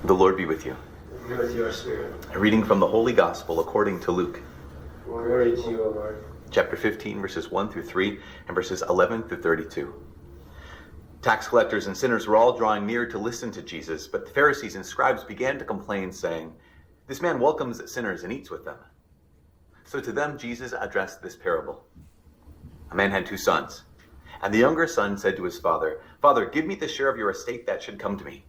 The Lord be with you. And with your spirit. A reading from the Holy Gospel according to Luke. Glory to you, O Lord. Chapter 15, verses 1 through 3, and verses 11 through 32. Tax collectors and sinners were all drawing near to listen to Jesus, but the Pharisees and scribes began to complain, saying, "This man welcomes sinners and eats with them." So to them Jesus addressed this parable. A man had 2 sons, and the younger son said to his father, "Father, give me the share of your estate that should come to me."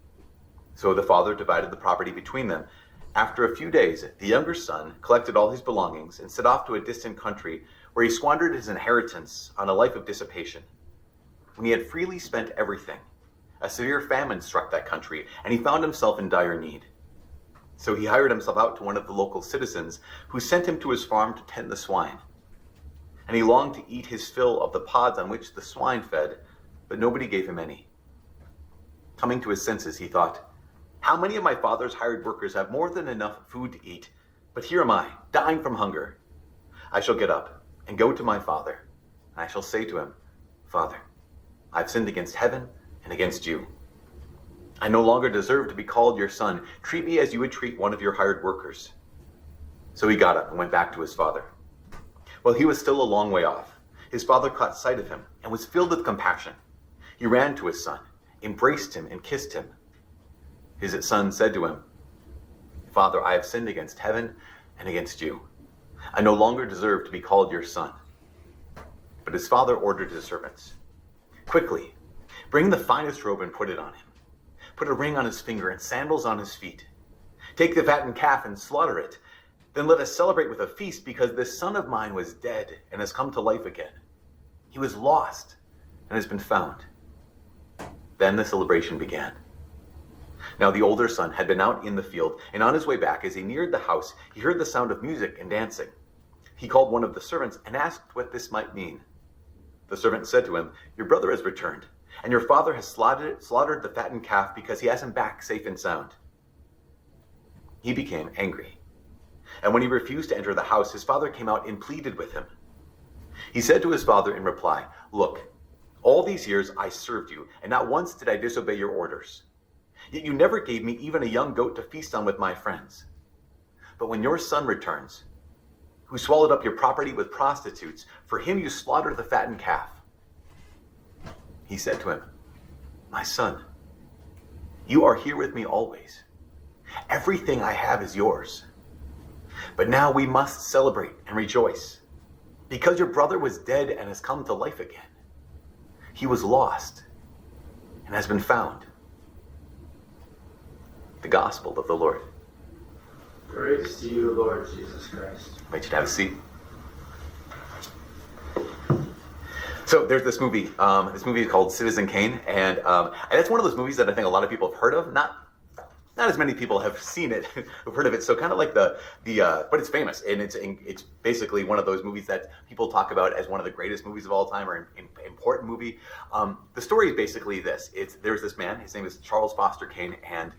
So the father divided the property between them. After a few days, the younger son collected all his belongings and set off to a distant country, where he squandered his inheritance on a life of dissipation. When he had freely spent everything, a severe famine struck that country, and he found himself in dire need. So he hired himself out to one of the local citizens, who sent him to his farm to tend the swine. And he longed to eat his fill of the pods on which the swine fed, but nobody gave him any. Coming to his senses, he thought, "How many of my father's hired workers have more than enough food to eat, but here am I, dying from hunger. I shall get up and go to my father, and I shall say to him, 'Father, I've sinned against heaven and against you. I no longer deserve to be called your son. Treat me as you would treat one of your hired workers.' So he got up and went back to his father. While he was still a long way off, his father caught sight of him and was filled with compassion. He ran to his son, embraced him, and kissed him. His son said to him, 'Father, I have sinned against heaven and against you. I no longer deserve to be called your son.' But his father ordered his servants, 'Quickly, bring the finest robe and put it on him. Put a ring on his finger and sandals on his feet. Take the fattened calf and slaughter it. Then let us celebrate with a feast, because this son of mine was dead and has come to life again. He was lost and has been found.' Then the celebration began. Now the older son had been out in the field, and on his way back, as he neared the house, he heard the sound of music and dancing. He called one of the servants and asked what this might mean. The servant said to him, 'Your brother has returned, and your father has slaughtered the fattened calf because he has him back safe and sound.' He became angry, and when he refused to enter the house, his father came out and pleaded with him. He said to his father in reply, 'Look, all these years I served you, and not once did I disobey your orders. Yet you never gave me even a young goat to feast on with my friends. But when your son returns, who swallowed up your property with prostitutes, for him you slaughtered the fattened calf.' He said to him, 'My son, you are here with me always. Everything I have is yours. But now we must celebrate and rejoice, because your brother was dead and has come to life again. He was lost and has been found.'" The Gospel of the Lord. Praise to you, Lord Jesus Christ. I invite you to have a seat. So there's this movie. This movie is called Citizen Kane, and it's one of those movies that I think a lot of people have heard of. Not as many people have seen it, have heard of it. So kind of like but it's famous, and it's basically one of those movies that people talk about as one of the greatest movies of all time, or an important movie. The story is basically this: there's this man. His name is Charles Foster Kane, and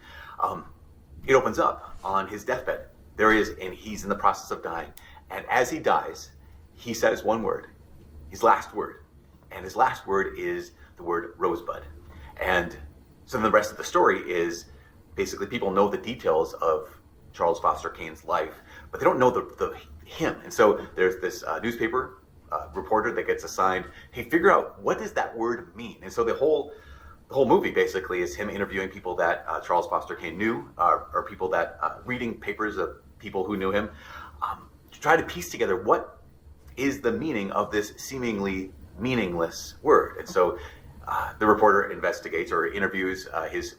it opens up on his deathbed. There he is, and he's in the process of dying. And as he dies, he says one word, his last word. And his last word is the word rosebud. And so then the rest of the story is basically people know the details of Charles Foster Kane's life, but they don't know the him. And so there's this newspaper reporter that gets assigned, hey, figure out what does that word mean? And so the whole movie basically is him interviewing people that Charles Foster Kane knew, or people that reading papers of people who knew him, to try to piece together what is the meaning of this seemingly meaningless word. And so the reporter investigates or interviews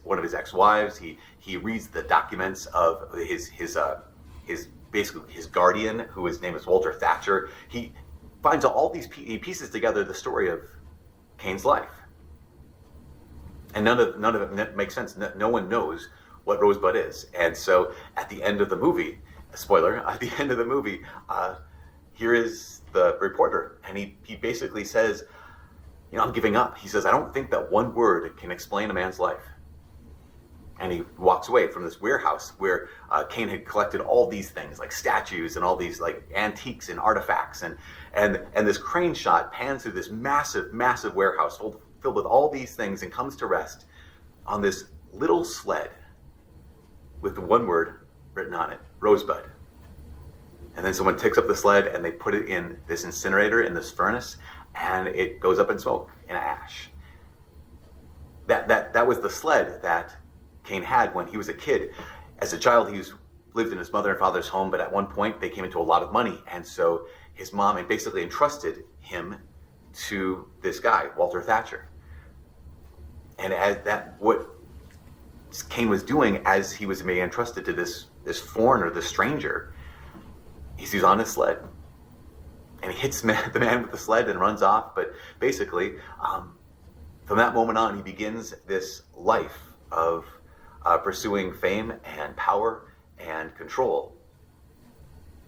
one of his ex-wives. He reads the documents of his basically his guardian, his name is Walter Thatcher. He finds all these he pieces together the story of Kane's life. And none of it makes sense. No one knows what rosebud is. And so at the end of the movie, spoiler, at the end of the movie, here is the reporter. And he basically says, I'm giving up. He says, I don't think that one word can explain a man's life. And he walks away from this warehouse where Kane had collected all these things, like statues and all these like antiques and artifacts. And this crane shot pans through this massive, massive warehouse filled with all these things and comes to rest on this little sled with the one word written on it, Rosebud. And then someone takes up the sled and they put it in this incinerator, in this furnace, and it goes up in smoke, in ash. That was the sled that Kane had when he was a kid. As a child, he lived in his mother and father's home, but at one point they came into a lot of money, and so his mom had basically entrusted him to this guy, Walter Thatcher. And what Kane was doing as he was being entrusted to this foreigner, this stranger, he's on his sled, and he hits the man with the sled and runs off. But basically, from that moment on, he begins this life of pursuing fame and power and control.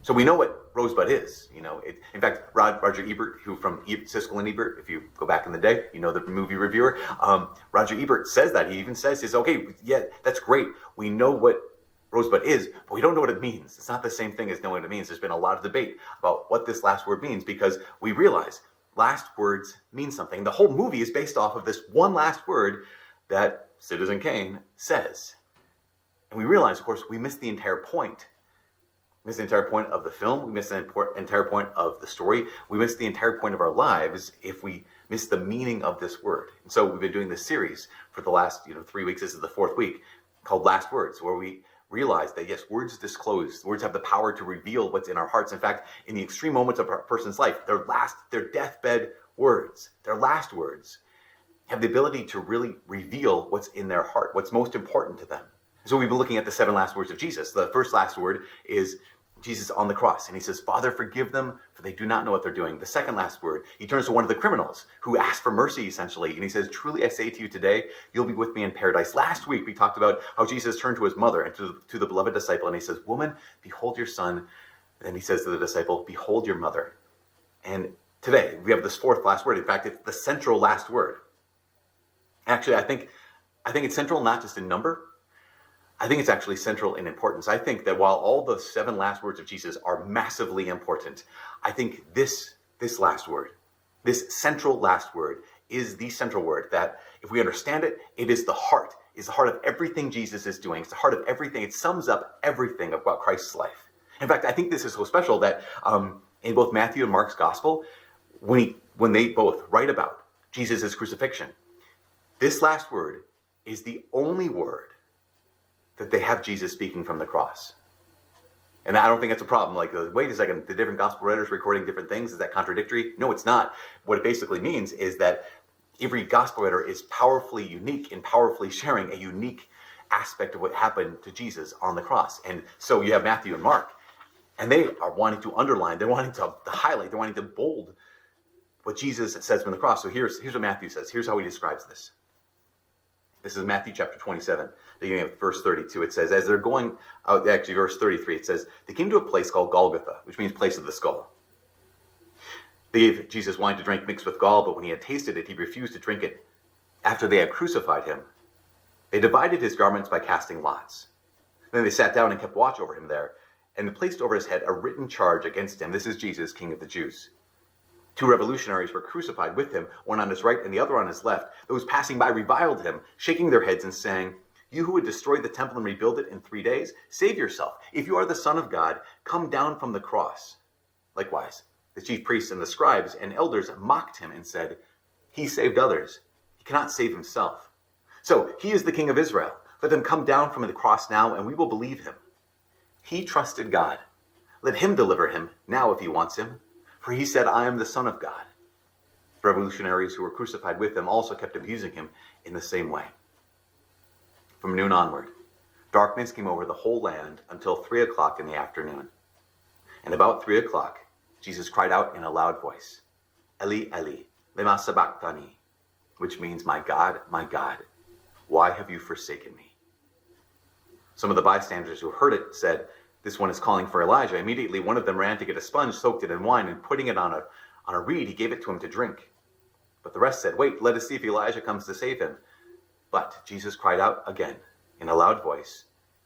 So we know what Rosebud is. In fact, Roger Ebert, who from Siskel and Ebert, if you go back in the day, the movie reviewer, Roger Ebert says that. He even says, okay, yeah, that's great. We know what Rosebud is, but we don't know what it means. It's not the same thing as knowing what it means. There's been a lot of debate about what this last word means, because we realize last words mean something. The whole movie is based off of this one last word that Citizen Kane says. And we realize, of course, we missed the entire point. We missed the entire point of the film. We missed the entire point of the story. We missed the entire point of our lives if we miss the meaning of this word. And so we've been doing this series for the last 3 weeks. This is the fourth week, called Last Words, where we realize that, yes, words disclose. Words have the power to reveal what's in our hearts. In fact, in the extreme moments of a person's life, their deathbed words, their last words, have the ability to really reveal what's in their heart, what's most important to them. So we've been looking at the 7 last words of Jesus. The first last word is Jesus on the cross, and he says, Father, forgive them, for they do not know what they're doing. The second last word, he turns to one of the criminals who asked for mercy, essentially, and he says, truly I say to you today, you'll be with me in paradise. Last week, we talked about how Jesus turned to his mother and to the beloved disciple, and he says, woman, behold your son. And then he says to the disciple, behold your mother. And today, we have this fourth last word. In fact, it's the central last word. Actually, I think it's central not just in number. I think it's actually central in importance. I think that while all the 7 last words of Jesus are massively important, I think this last word, this central last word, is the central word that, if we understand it, it is the heart of everything Jesus is doing. It's the heart of everything. It sums up everything about Christ's life. In fact, I think this is so special that in both Matthew and Mark's gospel, when they both write about Jesus' crucifixion, this last word is the only word that they have Jesus speaking from the cross. And I don't think that's a problem. Like, wait a second, the different gospel writers recording different things, is that contradictory? No, it's not. What it basically means is that every gospel writer is powerfully unique in powerfully sharing a unique aspect of what happened to Jesus on the cross. And so you have Matthew and Mark, and they are wanting to underline, they're wanting to highlight, they're wanting to bold what Jesus says from the cross. So here's what Matthew says. Here's how he describes this. This is Matthew chapter 27, beginning of verse 32. It says, as they're going out, actually verse 33, it says, they came to a place called Golgotha, which means place of the skull. They gave Jesus wine to drink mixed with gall, but when he had tasted it, he refused to drink it. After they had crucified him, they divided his garments by casting lots. Then they sat down and kept watch over him there, and they placed over his head a written charge against him. This is Jesus, King of the Jews. 2 revolutionaries were crucified with him, one on his right and the other on his left. Those passing by reviled him, shaking their heads and saying, you who would destroy the temple and rebuild it in 3 days, save yourself. If you are the Son of God, come down from the cross. Likewise, the chief priests and the scribes and elders mocked him and said, he saved others. He cannot save himself. So he is the King of Israel. Let him come down from the cross now, and we will believe him. He trusted God. Let him deliver him now if he wants him. For he said, I am the Son of God. The revolutionaries who were crucified with him also kept abusing him in the same way. From noon onward, darkness came over the whole land until 3 o'clock in the afternoon. And about 3 o'clock, Jesus cried out in a loud voice, Eli, Eli, lema sabachthani, which means, my God, why have you forsaken me? Some of the bystanders who heard it said, this one is calling for Elijah. Immediately, one of them ran to get a sponge, soaked it in wine, and putting it on a reed, he gave it to him to drink. But the rest said, wait, let us see if Elijah comes to save him. But Jesus cried out again in a loud voice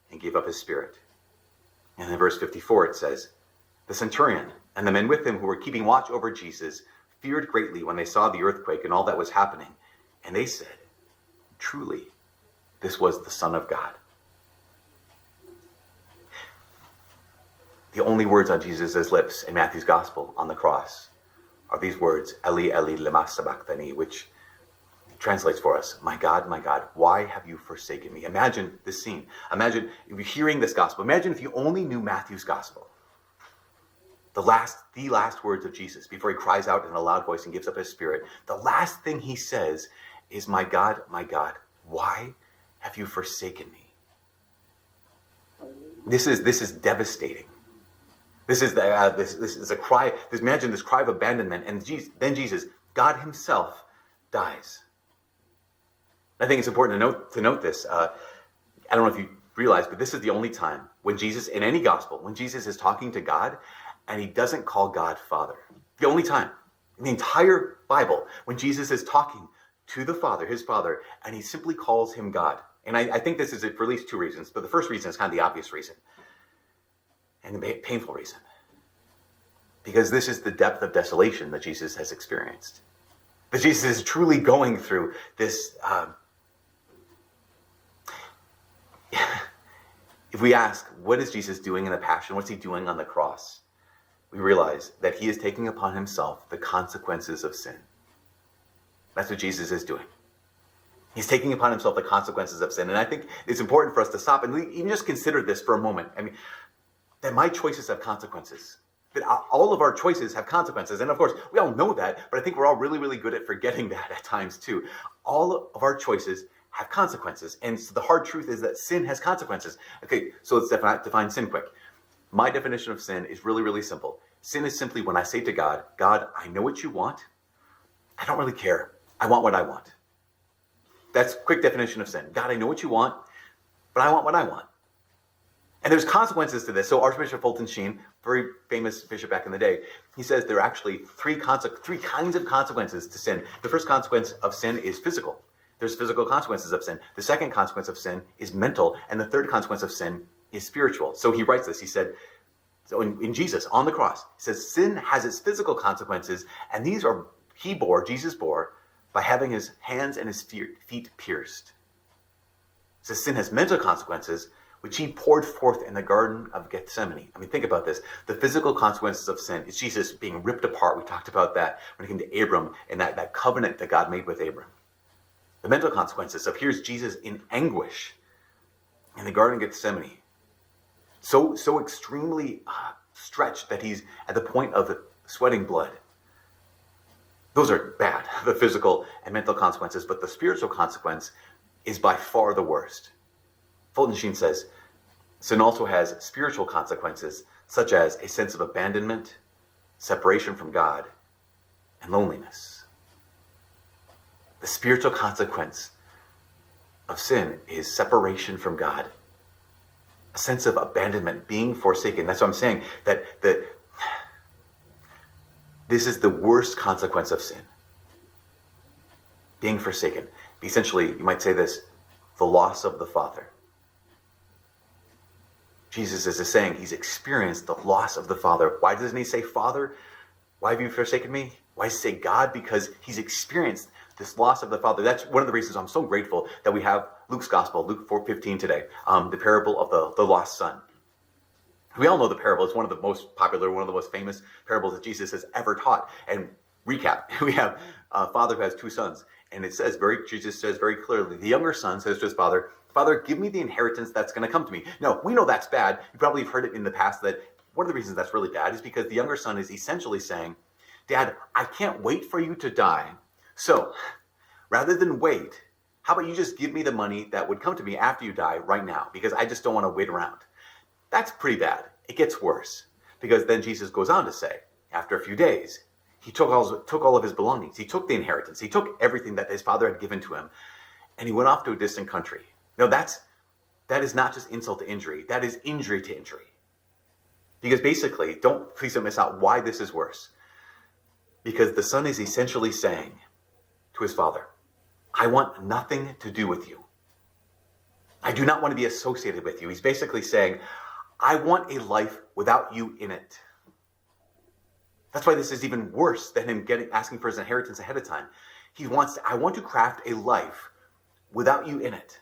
and gave up his spirit. And in verse 54 it says, the centurion and the men with him who were keeping watch over Jesus feared greatly when they saw the earthquake and all that was happening. And they said, truly, this was the Son of God. The only words on Jesus' lips in Matthew's gospel on the cross are these words, Eli, Eli, lema sabachthani, which translates for us, my God, why have you forsaken me? Imagine this scene. Imagine if you're hearing this gospel. Imagine if you only knew Matthew's gospel. The last words of Jesus before he cries out in a loud voice and gives up his spirit. The last thing he says is, my God, why have you forsaken me? This is devastating. This is a cry. Imagine this cry of abandonment, and then Jesus, God himself, dies. I think it's important to note this. I don't know if you realize, but this is the only time when Jesus, in any gospel, when Jesus is talking to God, and he doesn't call God Father. The only time in the entire Bible when Jesus is talking to the Father, his Father, and he simply calls him God. And I think this is it for at least two reasons. But the first reason is kind of the obvious reason. And the painful reason. Because this is the depth of desolation that Jesus has experienced. That Jesus is truly going through this. If we ask, what is Jesus doing in the Passion? What's he doing on the cross? We realize that he is taking upon himself the consequences of sin. That's what Jesus is doing. He's taking upon himself the consequences of sin. And I think it's important for us to stop and even just consider this for a moment. I mean, that my choices have consequences. That all of our choices have consequences. And of course, we all know that, but I think we're all really, really good at forgetting that at times too. All of our choices have consequences. And so the hard truth is that sin has consequences. Okay, so let's define sin quick. My definition of sin is really, really simple. Sin is simply when I say to God, God, I know what you want. I don't really care. I want what I want. That's a quick definition of sin. God, I know what you want, but I want what I want. And there's consequences to this. So Archbishop Fulton Sheen, very famous bishop back in the day, he says there are actually three kinds of consequences to sin. The first consequence of sin is physical. There's physical consequences of sin. The second consequence of sin is mental. And the third consequence of sin is spiritual. So he writes this. He said, so in Jesus, on the cross, he says, sin has its physical consequences, and these are Jesus bore, by having his hands and his feet pierced. It says sin has mental consequences, which he poured forth in the Garden of Gethsemane. I mean, think about this. The physical consequences of sin is Jesus being ripped apart. We talked about that when it came to Abram and that covenant that God made with Abram. The mental consequences of here's Jesus in anguish in the Garden of Gethsemane. So extremely stretched that he's at the point of sweating blood. Those are bad, the physical and mental consequences, but the spiritual consequence is by far the worst. Fulton Sheen says, sin also has spiritual consequences, such as a sense of abandonment, separation from God, and loneliness. The spiritual consequence of sin is separation from God. A sense of abandonment, being forsaken. That's what I'm saying, that this is the worst consequence of sin. Being forsaken. Essentially, you might say this, the loss of the Father. Jesus is saying he's experienced the loss of the Father. Why doesn't he say Father? Why have you forsaken me? Why does he say God? Because he's experienced this loss of the Father. That's one of the reasons I'm so grateful that we have Luke's Gospel, Luke 4:15 today, the parable of the lost son. We all know the parable. It's one of the most popular, one of the most famous parables that Jesus has ever taught. And recap, we have a father who has two sons. And Jesus says very clearly, the younger son says to his father, Father, give me the inheritance that's going to come to me. No, we know that's bad. You probably have heard it in the past that one of the reasons that's really bad is because the younger son is essentially saying, Dad, I can't wait for you to die. So rather than wait, how about you just give me the money that would come to me after you die right now? Because I just don't want to wait around. That's pretty bad. It gets worse. Because then Jesus goes on to say, after a few days, he took all of his belongings. He took the inheritance. He took everything that his father had given to him. And he went off to a distant country. Now that is not just insult to injury. That is injury to injury. Because basically, please don't miss out why this is worse. Because the son is essentially saying to his father, I want nothing to do with you. I do not want to be associated with you. He's basically saying, I want a life without you in it. That's why this is even worse than him asking for his inheritance ahead of time. I want to craft a life without you in it.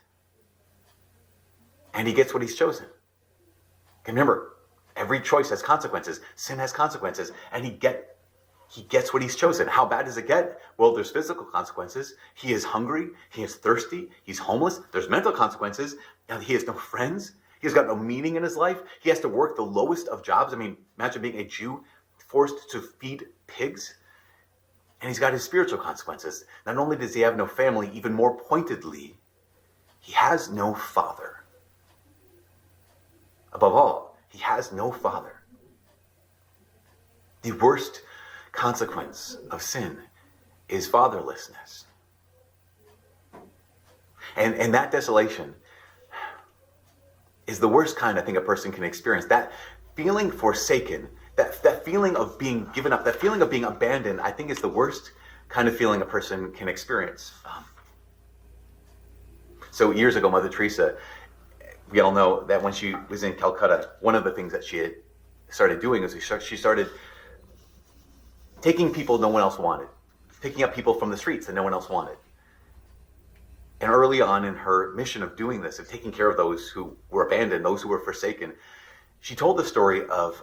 And he gets what he's chosen. Okay, remember, Every choice has consequences. Sin has consequences. And he gets what he's chosen. How bad does it get? Well, there's physical consequences. He is hungry. He is thirsty. He's homeless. There's mental consequences. And he has no friends. He's got no meaning in his life. He has to work the lowest of jobs. I mean, imagine being a Jew forced to feed pigs. And he's got his spiritual consequences. Not only does he have no family, even more pointedly, he has no father. Above all, he has no father. The worst consequence of sin is fatherlessness. And that desolation is the worst kind I think a person can experience. That feeling forsaken, that feeling of being given up, that feeling of being abandoned, I think is the worst kind of feeling a person can experience. So years ago, Mother Teresa, we all know that when she was in Calcutta, one of the things that she had started doing was she started taking people no one else wanted, picking up people from the streets that no one else wanted. And early on in her mission of doing this, of taking care of those who were abandoned, those who were forsaken, she told the story of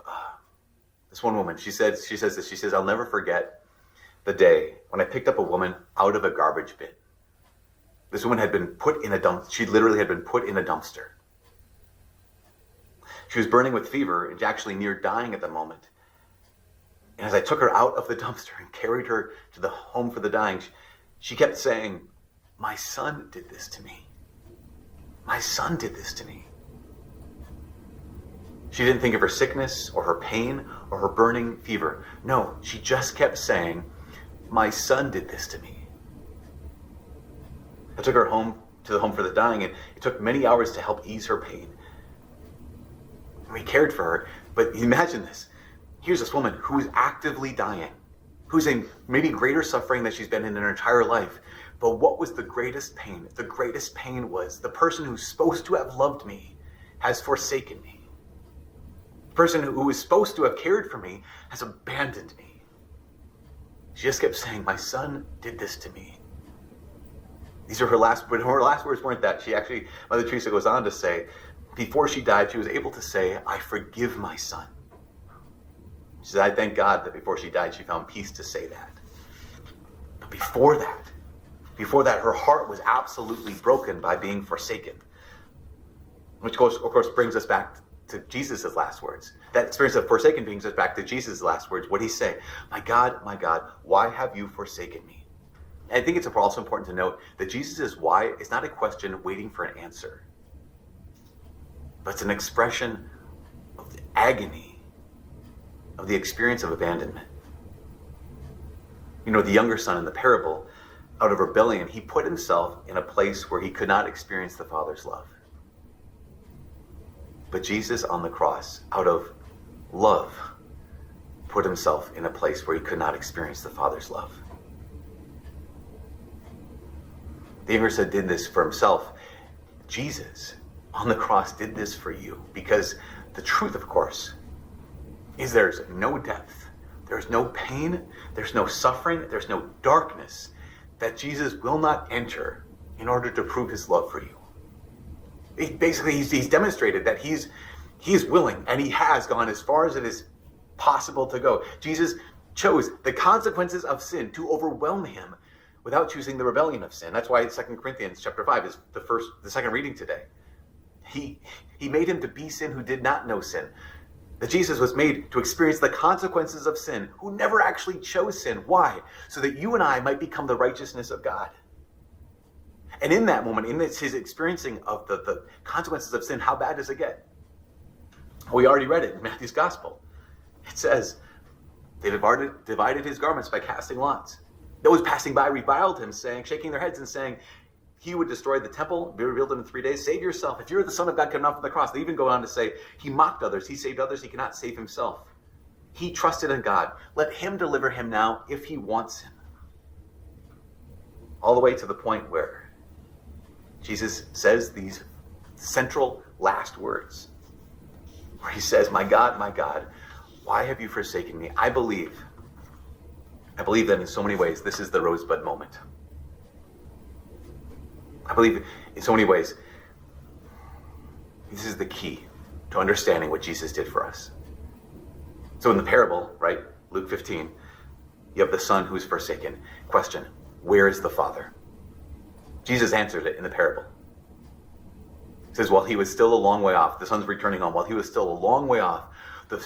this one woman. She says this, I'll never forget the day when I picked up a woman out of a garbage bin. This woman had been put in a dump. She literally had been put in a dumpster. She was burning with fever and actually near dying at the moment. And as I took her out of the dumpster and carried her to the home for the dying, she kept saying, "My son did this to me. My son did this to me." She didn't think of her sickness or her pain or her burning fever. No, she just kept saying, "My son did this to me." I took her home to the home for the dying, and it took many hours to help ease her pain. And we cared for her, but imagine this. Here's this woman who is actively dying, who's in maybe greater suffering than she's been in her entire life. But what was the greatest pain? The greatest pain was the person who's supposed to have loved me has forsaken me. The person who was supposed to have cared for me has abandoned me. She just kept saying, "My son did this to me." These are her last, but her last words weren't that. Mother Teresa goes on to say, before she died, she was able to say, "I forgive my son." She said, "I thank God that before she died, she found peace to say that." But before that, her heart was absolutely broken by being forsaken. Which, of course, brings us back to Jesus' last words. That experience of forsaken brings us back to Jesus' last words. What did he say? My God, why have you forsaken me?" And I think it's also important to note that Jesus' why is not a question waiting for an answer, but it's an expression of the agony of the experience of abandonment. You know, the younger son in the parable, out of rebellion, he put himself in a place where he could not experience the Father's love. But Jesus on the cross, out of love, put himself in a place where he could not experience the Father's love. The younger son did this for himself. Jesus on the cross did this for you, because the truth, of course, is there's no depth, there's no pain, there's no suffering, there's no darkness that Jesus will not enter in order to prove his love for you. He's demonstrated that he's willing, and he has gone as far as it is possible to go. Jesus chose the consequences of sin to overwhelm him without choosing the rebellion of sin. That's why 2 Corinthians chapter 5 is the second reading today. He made him to be sin who did not know sin. That Jesus was made to experience the consequences of sin, who never actually chose sin. Why? So that you and I might become the righteousness of God. And in that moment, his experiencing of the consequences of sin, how bad does it get? We already read it in Matthew's gospel. It says, they divided his garments by casting lots. Those passing by reviled him, shaking their heads and saying, he would destroy the temple, be revealed in 3 days. Save yourself. If you're the Son of God, come down from the cross. They even go on to say, he mocked others. He saved others. He cannot save himself. He trusted in God. Let him deliver him now if he wants him. All the way to the point where Jesus says these central last words, where he says, my God, why have you forsaken me? I believe that in so many ways, this is the rosebud moment. I believe in so many ways, this is the key to understanding what Jesus did for us. So in the parable, right, Luke 15, you have the son who's forsaken. Question, where is the father? Jesus answered it in the parable. He says, while he was still a long way off, the son's returning home, while he was still a long way off,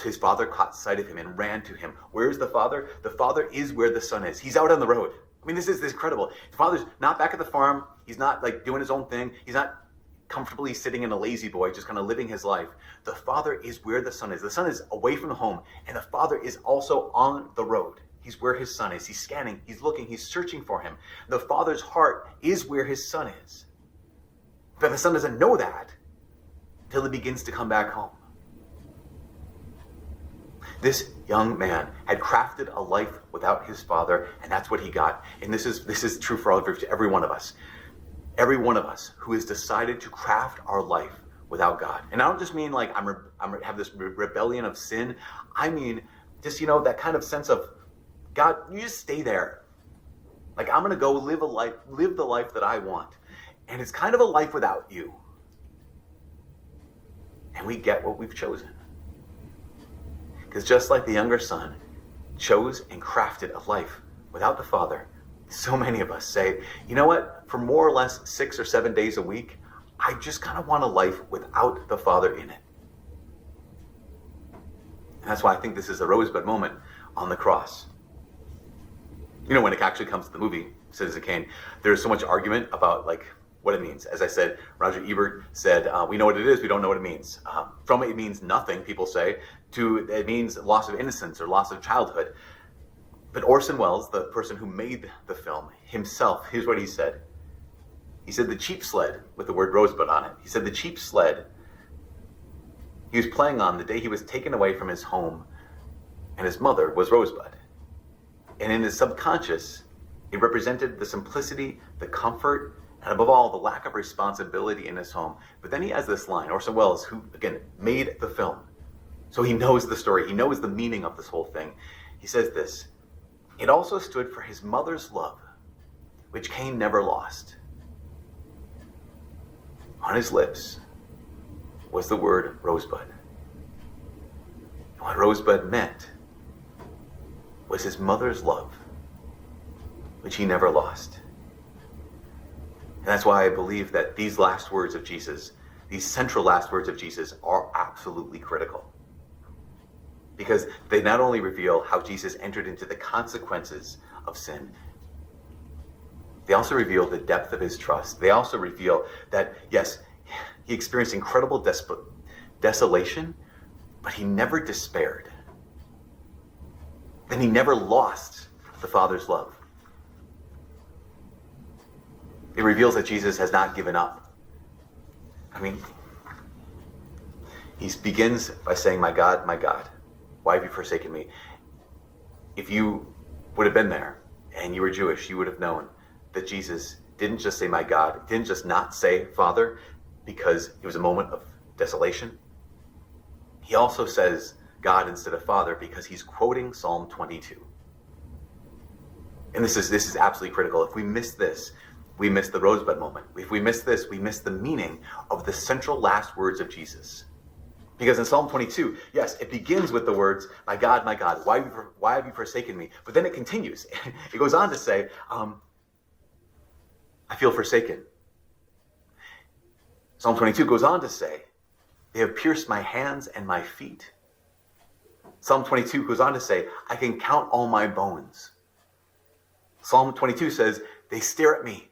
his father caught sight of him and ran to him. Where is the father? The father is where the son is. He's out on the road. I mean, this is incredible. The father's not back at the farm. He's not like doing his own thing. He's not comfortably sitting in a lazy boy, just kind of living his life. The father is where the son is. The son is away from home, and the father is also on the road. He's where his son is. He's scanning, he's looking, he's searching for him. The father's heart is where his son is. But the son doesn't know that until he begins to come back home. This young man had crafted a life without his father, and that's what he got. And this is true for every one of us. Every one of us who has decided to craft our life without God. And I don't just mean like I have this rebellion of sin. I mean just, that kind of sense of, God, you just stay there. Like, I'm going to go live the life that I want. And it's kind of a life without you. And we get what we've chosen. Because just like the younger son chose and crafted a life without the father, so many of us say, you know what? For more or less 6 or 7 days a week, I just kind of want a life without the father in it. And that's why I think this is a rosebud moment on the cross. When it actually comes to the movie, Citizen Kane, there's so much argument about what it means. As I said, Roger Ebert said, we know what it is, we don't know what it means. From it means nothing, people say, to it means loss of innocence or loss of childhood. But Orson Welles, the person who made the film himself, here's what he said. He said the cheap sled, with the word rosebud on it, he said the cheap sled he was playing on the day he was taken away from his home and his mother was Rosebud. And in his subconscious, it represented the simplicity, the comfort, and above all, the lack of responsibility in his home. But then he has this line, Orson Welles, who, again, made the film. So he knows the story. He knows the meaning of this whole thing. He says this, it also stood for his mother's love, which Kane never lost. On his lips was the word Rosebud. And what Rosebud meant was his mother's love, which he never lost. And that's why I believe that these last words of Jesus, these central last words of Jesus, are absolutely critical. Because they not only reveal how Jesus entered into the consequences of sin, they also reveal the depth of his trust. They also reveal that, yes, he experienced incredible desolation, but he never despaired. Then he never lost the Father's love. It reveals that Jesus has not given up. I mean, he begins by saying, my God, why have you forsaken me? If you would have been there and you were Jewish, you would have known that Jesus didn't just say, my God, didn't just not say Father because it was a moment of desolation. He also says God instead of Father because he's quoting Psalm 22. And this is absolutely critical. If we miss this, we miss the rosebud moment. If we miss this, we miss the meaning of the central last words of Jesus. Because in Psalm 22, yes, it begins with the words, my God, why have you forsaken me? But then it continues. It goes on to say, I feel forsaken. Psalm 22 goes on to say, they have pierced my hands and my feet. Psalm 22 goes on to say, I can count all my bones. Psalm 22 says, they stare at me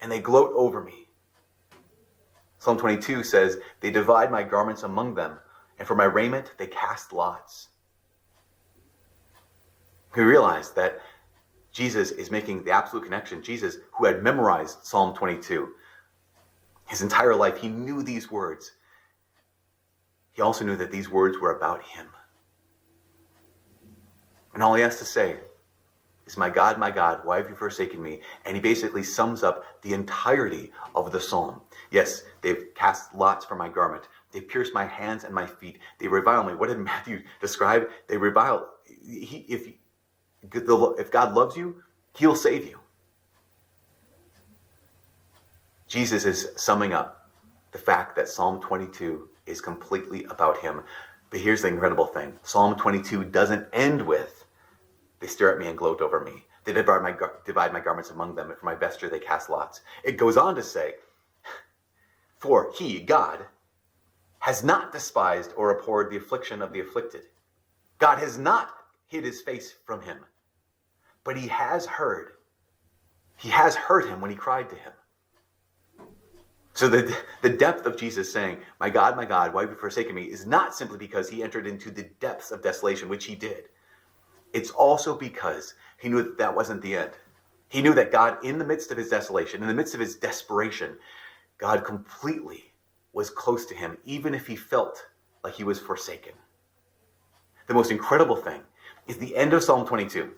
and they gloat over me. Psalm 22 says, they divide my garments among them, and for my raiment they cast lots. We realize that Jesus is making the absolute connection. Jesus, who had memorized Psalm 22, his entire life, he knew these words. He also knew that these words were about him. And all he has to say is, my God, why have you forsaken me? And he basically sums up the entirety of the psalm. Yes, they've cast lots for my garment. They've pierced my hands and my feet. They revile me. What did Matthew describe? They revile. If God loves you, he'll save you. Jesus is summing up the fact that Psalm 22 is completely about him. But here's the incredible thing. Psalm 22 doesn't end with, they stare at me and gloat over me. They divide my garments among them, and for my vesture they cast lots. It goes on to say, for he, God, has not despised or abhorred the affliction of the afflicted. God has not hid his face from him, but he has heard. He has heard him when he cried to him. So the depth of Jesus saying, my God, why have you forsaken me, is not simply because he entered into the depths of desolation, which he did. It's also because he knew that that wasn't the end. He knew that God, in the midst of his desolation, in the midst of his desperation, God completely was close to him, even if he felt like he was forsaken. The most incredible thing is the end of Psalm 22.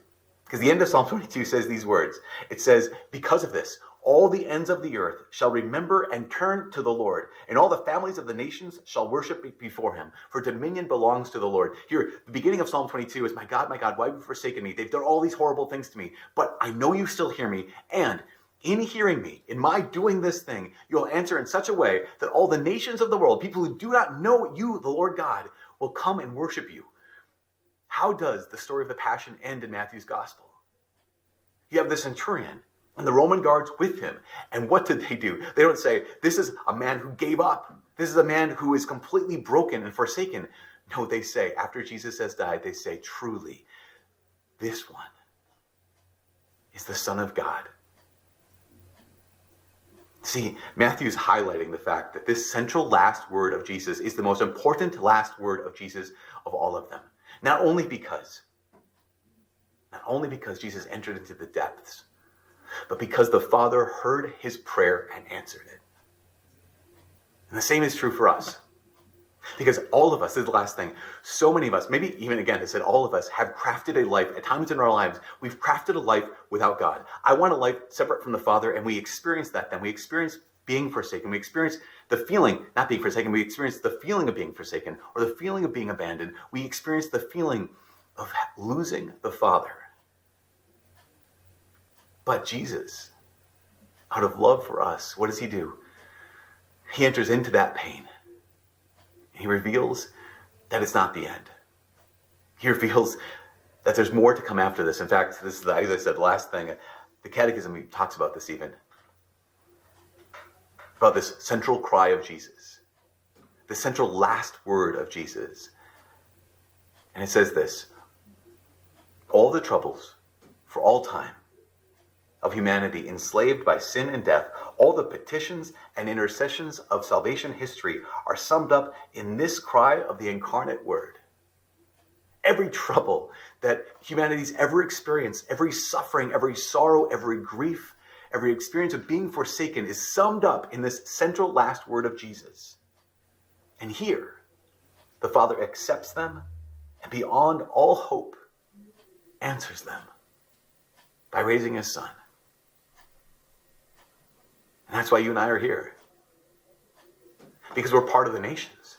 Because the end of Psalm 22 says these words. It says, because of this, all the ends of the earth shall remember and turn to the Lord, and all the families of the nations shall worship before him, for dominion belongs to the Lord. Here, the beginning of Psalm 22 is, my God, why have you forsaken me? They've done all these horrible things to me, but I know you still hear me, and in hearing me, in my doing this thing, you'll answer in such a way that all the nations of the world, people who do not know you, the Lord God, will come and worship you. How does the story of the Passion end in Matthew's Gospel? You have the centurion and the Roman guards with him. And what did they do? They don't say, this is a man who gave up. This is a man who is completely broken and forsaken. No, they say, after Jesus has died, they say, truly, this one is the Son of God. See, Matthew's highlighting the fact that this central last word of Jesus is the most important last word of Jesus of all of them. Not only because Jesus entered into the depths, but because the Father heard his prayer and answered it. And the same is true for us. Because all of us, this is the last thing, so many of us, maybe even again, I said all of us have crafted a life, at times in our lives, we've crafted a life without God. I want a life separate from the Father, and we experience that then. We experience being forsaken. We experience the feeling, not being forsaken, we experience the feeling of being forsaken, or the feeling of being abandoned. We experience the feeling of losing the Father. But Jesus, out of love for us, what does he do? He enters into that pain. He reveals that it's not the end. He reveals that there's more to come after this. In fact, this is, as I said, the last thing. The Catechism talks about this even. About this central cry of Jesus. The central last word of Jesus. And it says this. All the troubles for all time of humanity enslaved by sin and death, all the petitions and intercessions of salvation history are summed up in this cry of the incarnate word. Every trouble that humanity's ever experienced, every suffering, every sorrow, every grief, every experience of being forsaken is summed up in this central last word of Jesus. And here, the Father accepts them and beyond all hope, answers them by raising his Son. And that's why you and I are here. Because we're part of the nations.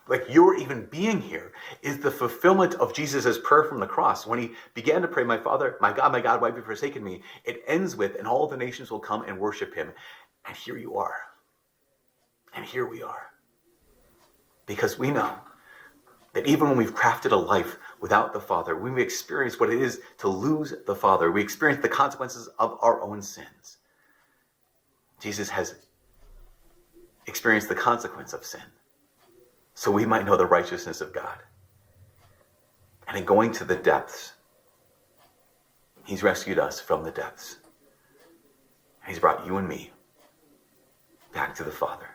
Like your even being here is the fulfillment of Jesus' prayer from the cross. When he began to pray, my God, why have you forsaken me? It ends with, and all the nations will come and worship him. And here you are. And here we are. Because we know that even when we've crafted a life without the Father, when we experience what it is to lose the Father, we experience the consequences of our own sins. Jesus has experienced the consequence of sin, so we might know the righteousness of God. And in going to the depths, he's rescued us from the depths. And he's brought you and me back to the Father.